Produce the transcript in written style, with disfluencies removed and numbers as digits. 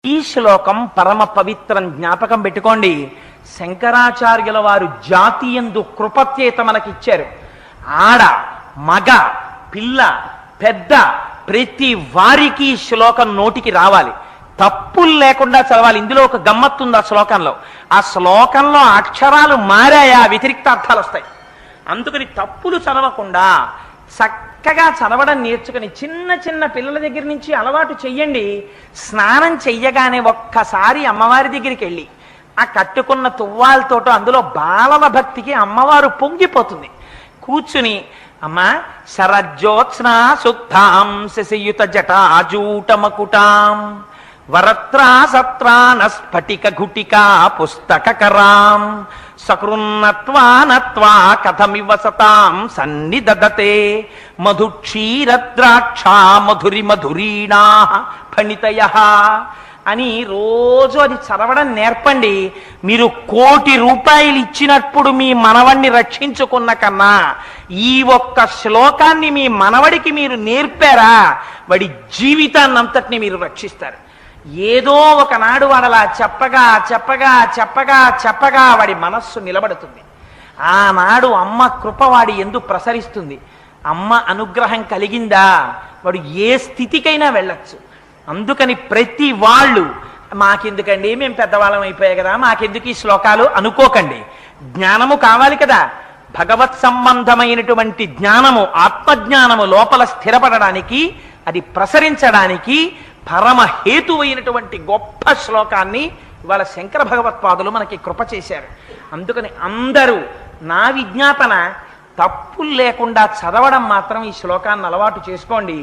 ఈ శ్లోకం పరమ పవిత్రం, జ్ఞాపకం పెట్టుకోండి. శంకరాచార్యుల వారు జాతియందు కృపచేత మనకిచ్చారు. ఆడ మగ పిల్ల పెద్ద ప్రతి వారికి శ్లోకం నోటికి రావాలి, తప్పులు లేకుండా చదవాలి. ఇందులో ఒక గమ్మత్తు ఉంది ఆ శ్లోకంలో. ఆ శ్లోకంలో అక్షరాలు మారాయా వ్యతిరిక్త అర్థాలు వస్తాయి. అందుకని తప్పులు చదవకుండా చక్కగా చదవడం నేర్చుకుని చిన్న చిన్న పిల్లల దగ్గర నుంచి అలవాటు చెయ్యండి. స్నానం చెయ్యగానే ఒక్కసారి అమ్మవారి దగ్గరికి వెళ్ళి ఆ కట్టుకున్న తువ్వాలతోటో అందులో బాలల భక్తికి అమ్మవారు పొంగిపోతుంది. కూర్చుని అమ్మా శరజ్యోత్స్నా సుక్తాం శశియుత జటాజూటమకుటాం వరత్రా సత్రాన స్ఫటిక ఘుటికా పుస్తకరాం సకృన్నత్వా నత్వా కథమివ సతాం సన్నిదదతే మధుక్షీరద్రాక్షా మధురి మధురీణా ఫణితయః అని రోజు అది చదవడం నేర్పండి. మీరు 1,00,00,000 రూపాయలు ఇచ్చినప్పుడు మీ మనవడిని రక్షించుకున్న కన్నా ఈ ఒక్క శ్లోకాన్ని మీ మనవడికి మీరు నేర్పారా, వాడి జీవితాన్ని అంతటిని మీరు రక్షిస్తారు. ఏదో ఒకనాడు వాడలా చెప్పగా చెప్పగా చెప్పగా చెప్పగా వాడి మనస్సు నిలబడుతుంది. ఆనాడు అమ్మ కృప వాడి ఎందు ప్రసరిస్తుంది. అమ్మ అనుగ్రహం కలిగిందా వాడు ఏ స్థితికైనా వెళ్ళొచ్చు. అందుకని ప్రతి వాళ్ళు మాకెందుకండి, మేము పెద్దవాళ్ళం అయిపోయాయి కదా, మాకెందుకు ఈ శ్లోకాలు అనుకోకండి. జ్ఞానము కావాలి కదా, భగవత్ సంబంధమైనటువంటి జ్ఞానము ఆత్మజ్ఞానము లోపల స్థిరపడడానికి అది ప్రసరించడానికి పరమ హేతువైనటువంటి గొప్ప శ్లోకాన్ని ఇవాళ శంకర భగవత్పాదులు మనకి కృప చేశారు. అందుకని అందరూ నా విజ్ఞాపన తప్పులు లేకుండా చదవడం మాత్రం ఈ శ్లోకాన్ని అలవాటు చేసుకోండి.